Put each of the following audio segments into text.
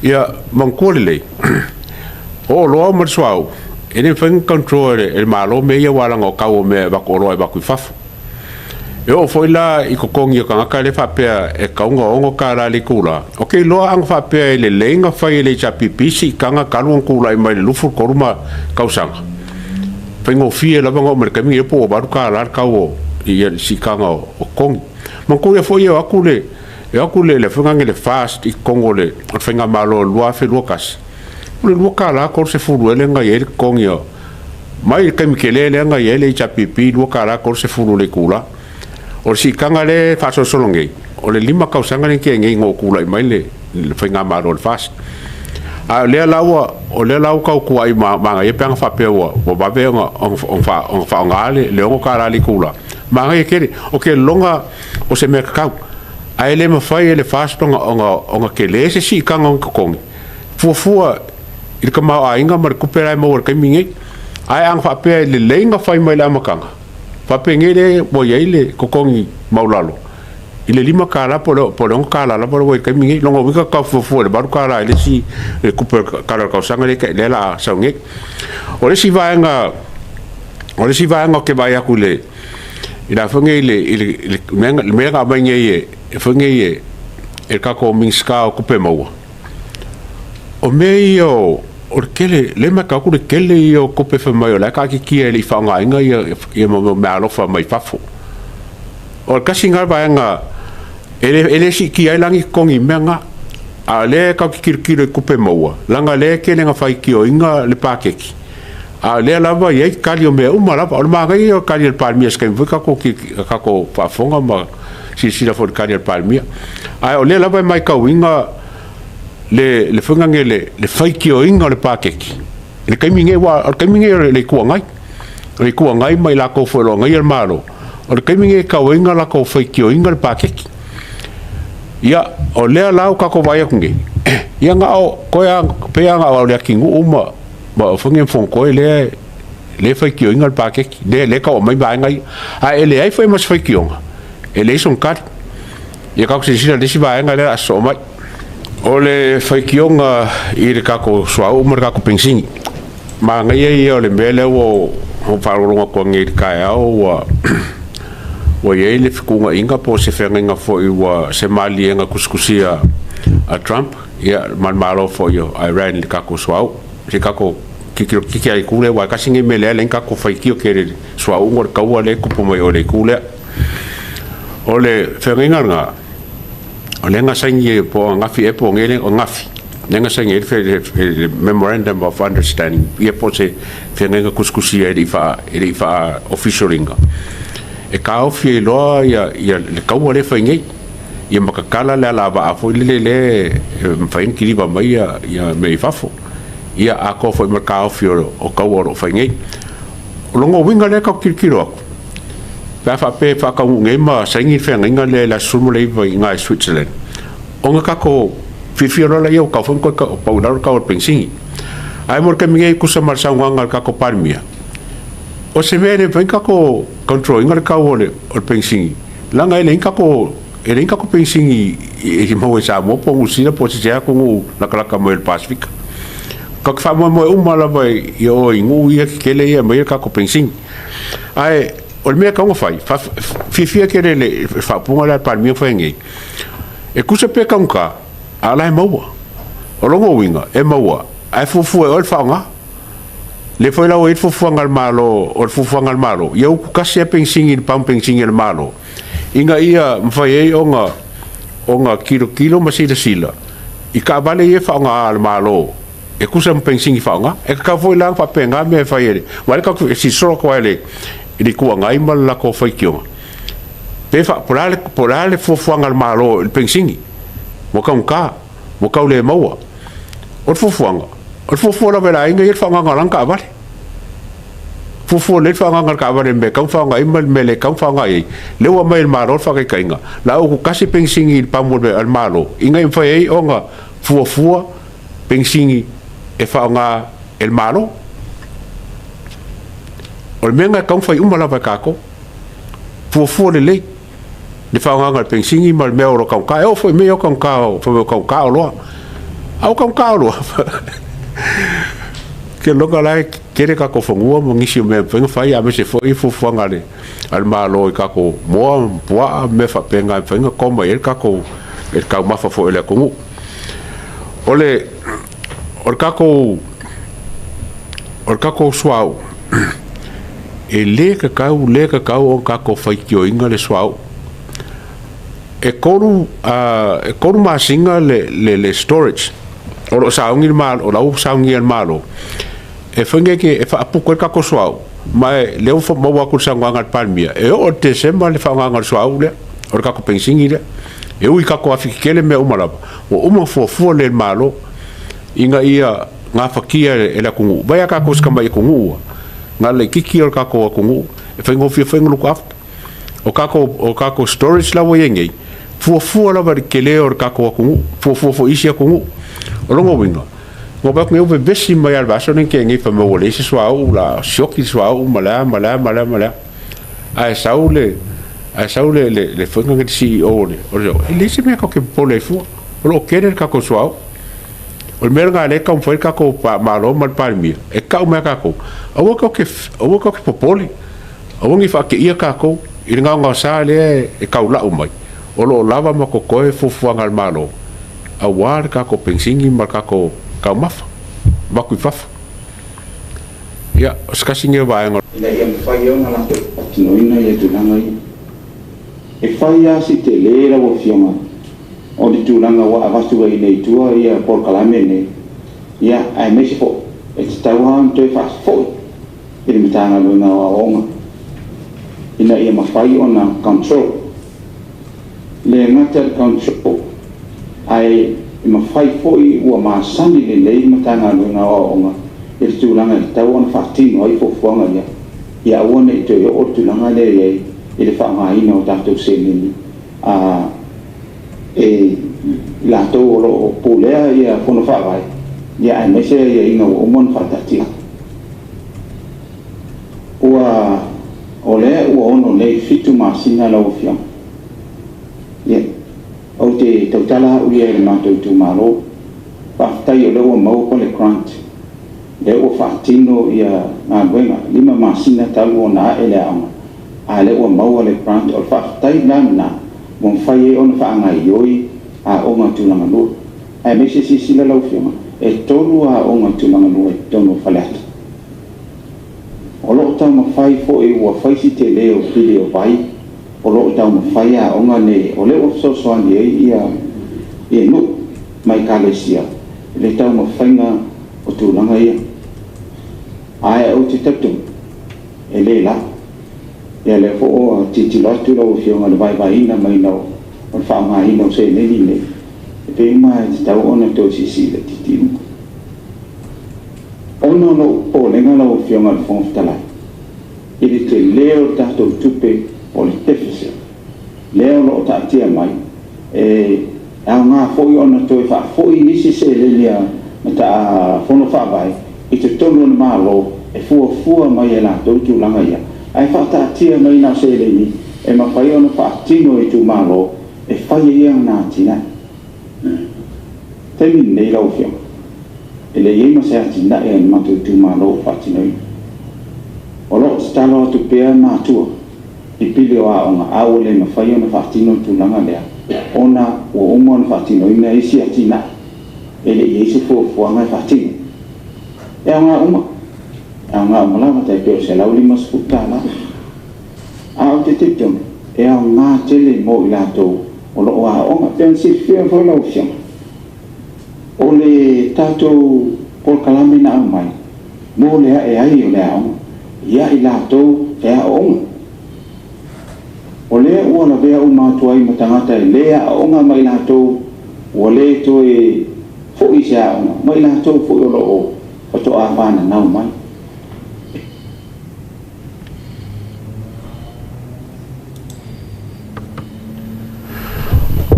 ia mangkole o lo mo swau ene feng control e malo me ia wala ngo ka o me ba ko roi ba ku fafu e o foi la I ko kongi ka ka le fa pe e ka ngo ka la le kula o ke lo ang fa pe le lenga fa le cha pipisi ka nga ka lo kula I mai lu fu ko ruma ka usanga pengo fie la bango mer ka mi e po ba ka la ka o I si ka nga o kongi mo ko e foi o akule e akule le funga le fast I kongole o fenga malo lo fe lokas le lo ka la ko se fu le nga ye kongi mai ka mi kele le nga ye le cha pipi lo ka la ko se fu le kula o si kanga le faso solonge o le lima kausanga le ke ngi ngo kula I mai le fenga malo fast a le lawa o le lawa ka ku ai ma ye panga fa pe o ba be on fa ngale le ngo ka la le kula ma ye ke o ke longa o se me ka ai le ma fai le fast on ke le se si kanga on ko fua I ka ma ainga mar kupera mo ka mingi ai ang fa pe le lenga fai mai la makanga fa pe ngere bo yeile ko kongi maulalo ile lima kala polo kala la polo ka mingi longo wika ka fu le baru kala ile si le kupera kala ka sanga le la saunge o le si vaanga ke vai akule ila fange ile menga bange ye fange ye e ka ko minska ko pe mo o meio o kele le maka ku kele yo ko pe fa mai la ka ki ele fa nga inga ye mo me alo fa mai fafu o ka singa ba nga ele si ki ai langi kongi menga a le ka ki ki ko pe mo langa le kele nga fa ki o inga le pakeki a le la ba ye ka yo me uma la ma ga yo ka yo palmia ska ka ko fa fonga ma si la for ka yo palmia a o le la ba mai ka winga le funga ngele le faiki o inga le pakeki le kaiminge le kuangai mai la ko folo ngai el malo o le kaiminge ka winga la ko faiki o inga le pakeki ya o le la ka ko vai kunge ya nga o ko ya pe nga o le kingu uma ba funga fon ko le faiki o inga le pakeki le ka o mai ba ngai a ele ai foi mas faiki o ele son kat ya ka ko se sila de si ba nga le aso mai o le faikionga I le kako swau mo kako pensingi ma ngai o le mele o faronga ko ngi kai au o ye le fikunga inga po se fenga fo I wa se mali nga kuskusia a Trump ya man malo fo yo Iran le kako swau se kako kiki ai kule wa ka singi mele le kako faikio ke swau ngor ka wa le kupo mai o le kule o le fenga nga o lenga sangi po ngafi e po ngele o ngafi lenga sangi e memorandum of understanding e po se fenga kuskusia e fa officialinga e ka ofi lo ya le ka wale fa ngai e makakala le la ba fo le fa in kiliba mai ya me fafo ia a ko fo ka ofi o ka woro fa ngai longo winga le ka kirkiro fa pe fa ka ngai ma sangi fenga ngale la sumule vai ngai Switzerland onga ka ko fifiro la yo ka fon ko ka paular ka o pensingi ai mor ka mingai ku sa marsa nganga ka ko parmia o se vere ven ka ko control ngal ka ole o pensingi la ngai le ka ko pensingi e mo sa mo po usina po se ja ko la ka mo el Pacific ka fa mo umala vai yo ingu ia ke le ia mai ka ko pensingi ai o me ka ngo fai fa fifia ke le fa punga la parmia fa ngai e kusa pe kaunka ala e maua o longo winga e maua ai fufu e ol faunga le foi la o e fufu ngal malo o fufu ngal malo eu ku kasi e pensingi pam pensingi el malo inga ia mfai e onga kilo masida sila I ka vale e faunga al malo e kusa pensingi faunga e ka foi la fa penga me fai ele wale ka si solo ko ele I ku ngai mal la ko fai kio pe fa porale fofuanga al malo il pensingi mo ka le maua o fofuanga la vela inga il fanga ngalang ka vale fofu le fanga ngal ka vale me ka fanga imal mele ka fanga I le wa mai malo fa ka inga la o kasi pensingi il pamol al malo inga im fai onga fua pensingi e fanga el malo o menga ka fai umala va ka ko fua le fa nga pensingi mal me o ka o foi me o ka fo ka lo au ka lo ke longa lai kere ka ko fongua mo ngisi me penga fai a me se foi fu fangale al malo ka ko mo poa me fa penga penga ko mai ka ko ka ma fa fo ele ko ole or ka ko suau e le ka o ka ko fai ki o inga le suau e koru ma singa le storage o saungi mal o lau saungi malo e fenge ke e fa apu ka ko suau mai le fo mo wa ku sangwa ngat palmia e o December le fa ngat suau le o ka ko pensingi le e ui ka ko afikele me o malaba o fo le malo inga ia nga fakia e la kungu vai ka ko skamba e kungu nga le kiki o ka ko kungu e fengo lu ka o ka ko storage la wo yengi fu la va ke le o ka ko kungu fu isi kungu o longo winga ngo ba me o besi mai al vaso nen ke ngi fa mo le swa o la shoki swa o mala ai saule le fengo ngi si o le le se me ka ke pole fu o lo kere ka ko swa o mer nga le ka foi ka ko pa malo mal palmi e ka me ka ko o ko ke popoli o ngi fa ke ia ka ko i nga sa le e ka ula o mai o lo lava ma ko ko e fu ngal malo a war ka ko pensingi ma ka ko ka mafa ba ku fafa ya skasinge va ngo ina ia fa yo na to patino ina ia tu nanga e fa ya si te le la wo fioma o di tu langa wa avastu ai nei tua ia por kalame ne ia ai mesi fo e tawang to fa fo ele mitanga no na onga ina ia mafai ona control le ngata control ai mafai fo i wa masani le le mitanga no na onga e tu langa tawang fa tino ai fo fonga ia ona i to o tu langa le ele fa mai no tato senini a e la to lo pulea ia fono fa vai ia ai mese ia inga o mon fatati ua ole ua ono nei fitu masina la ofia ia o te tautala uia le mato tu malo pa tai o le o mau ko le grant le o fatino ia na buena lima masina talu na ele ama a le o mau le grant o fa tai na mon fai on fa ngai yoi a onga tulanga no ai me se sila la ufima e tolu a onga tulanga no e tono falet o lo ta ma fai fo e wa fai si te leo video vai o lo ta ma fai a onga ne o le o so ande ia no mai kalesia le ta ma fainga o tulanga ia ai o te tatu e le la ia le fo titilo tu lo ufima le vai na mai no o fa mai no se ne ni e pe mai sta ona to si le titino ono no o le ngala o fiona al fon tala ili te leo ta to tupe o le tefese leo no ta tia mai e a nga fo ona to fa fo ni si se le lia ta fono fa vai i te tono na malo e fu mai la to tu langa ia ai fa ta tia mai na se le ni e ma fa ona fa tino e tu malo e fai ia na tina te min nei lau fia e le iei ma se atina e ma tu malo fatino o lo stalo tu pea ma tua i pili o aonga au le ma fai ona fatino tu langa lea ona o umon fatino ina isi atina e le iei se fuanga fatino e anga uma lava te peo se lau lima sputala au te tipton e anga tele mo ilato o lo wa o pen si fia fo la option o le tato por kalamina mai mo le e ai o le au ia ila to e o le o la vea o ma to ai matangata le o nga mai la to o le to e fo isa o mai la to fo lo o to a fa na mai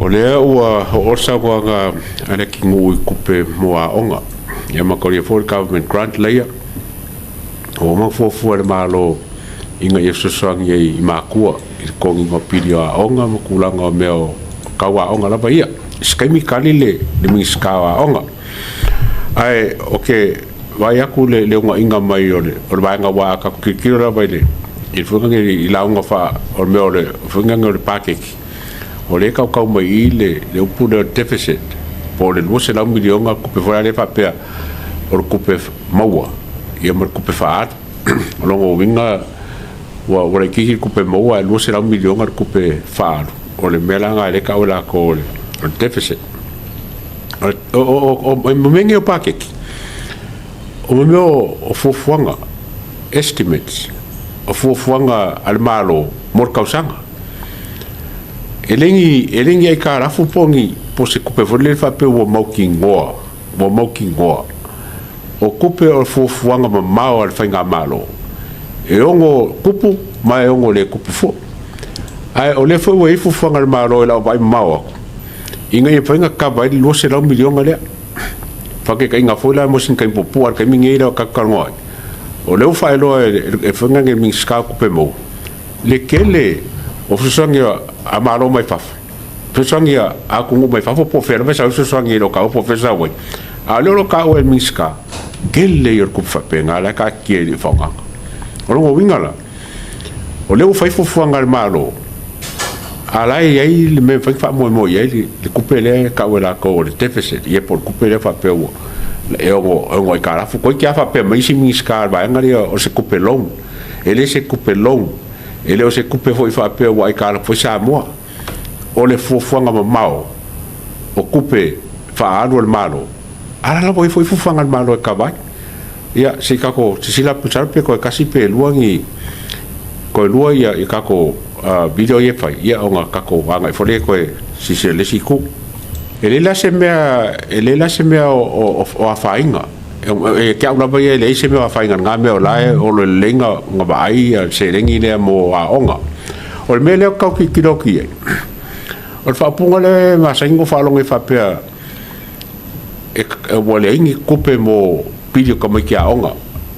o lea ua o sawaga ana ki ngu I kupe moa onga ia makori for government grant leia o mangfuafua le malo inga ia sosoagi ai I makua I kongi ngā pili a onga makulaga o mea o kaua onga lava ia skaimi kali le mi skawa onga ai okay vai aku le unga inga mai ole vai nga wa ka kikira vai le il funga ngi la unga fa o me ole funga ngi pakeki ole ka mai le upu de deficit po le no se la milionga ku pe fora le papea o ku pe maua ia mar ku pe fa longo winga wa ki ku pe maua no se la milionga ku pe fa o le melanga le ka ola ko o deficit o mengi o pakeki o meu o fofuanga estimates o fofuanga al malo mor kausanga elengi ai ka rafu pongi po se kupe vole fa pe o mauki ngoa o kupe o fofuanga ma mau al fainga malo e ongo kupu mai ongo le kupu fo ai o le fo e fofuanga al malo la vai mau inga e fainga ka vai lo se la milionga le fake ka inga fola mo sin kai popu ar kai mingeira ka kalngoi o le fa lo e fainga nge min ska kupe mo le kele o fusangia amaro mai faf fusangia a kungu mai faf po fer vai sa fusangia lo ka po fesa we a lo ka o min ska kele yor kup fa penga la ka ki e fonga o lo wingala o le fa fuanga al malo ala ai le me fa mo ye le kupele ka wala ko le deficit ye por kupele fa pe o e o kara fu ko ki fa pe mai si mi ska ba ngari o se kupelong ele se kupelong ele o se kupe foi fa pe o ai kara foi sa mo o le fuanga mau o kupe fa anu el malo ala la foi fuanga el malo ka ba ya se ka ko se la puchar pe ko kasi pe luangi ko lua ya ka ko video ye fai ia onga kako wanga fole ko si se le siku ele la se mea o afainga e ke una vai le se mea afainga nga me o lai o le lenga nga vai se lengi le mo a onga o me le ka ki kiroki o fa punga le ma singo fa longa fa pe e wole ingi kupe mo pilio ka ki a onga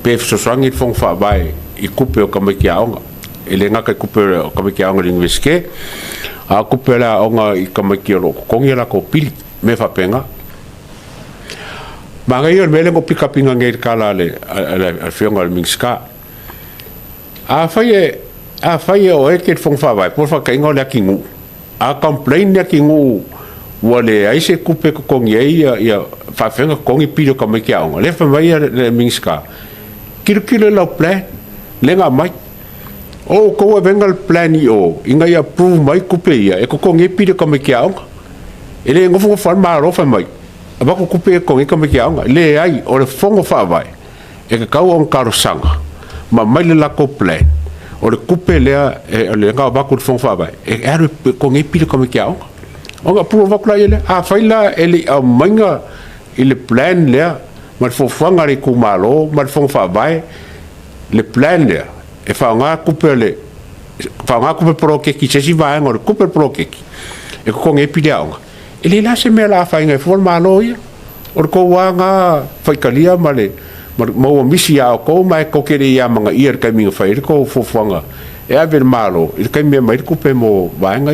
pe so sangi fong fa vai I kupe o ka ki a onga ele nga ka kupe o ka ki a onga lingwiske a kupe la onga I ka ki o kongi la ko pili me fa penga ma ngai o mele ko pika pinga ngai kala le al fionga al mingska a faye o e ke fong fa vai por fa ka ngo la kingu a complain ya kingu wale ai se kupe ko kongi ia fa fenga kongi pili o ka ki a onga le fa vai le mingska kilo la plan lenga mai o ko venga el plan o inga ia prove mai kupe ia e ko kongi pide ko me kiaonga ele ngofo fa maro fa mai aba ko kupe ko ngi ko me kiaonga le ai o le fongo fa vai e ka kau on karo sanga ma mai le la ko plan o le kupe le le nga ba ko fongo fa vai e er ko ngi pide ko me kiaonga onga prove ko ile a faila ele a manga ile plan le mal fo fanga le kumalo mal fongo fa vai le plan le e fa nga kupele fa nga kupe proke ki se si va ngor kupe proke e ko nge pidiaonga ele la se me la fa nga forma loia or ko wanga fa kalia male mo misi ya ko mai ko ke ya manga ir ka mi fa ko fo fanga e a ver malo il ka mi mai kupe mo va nga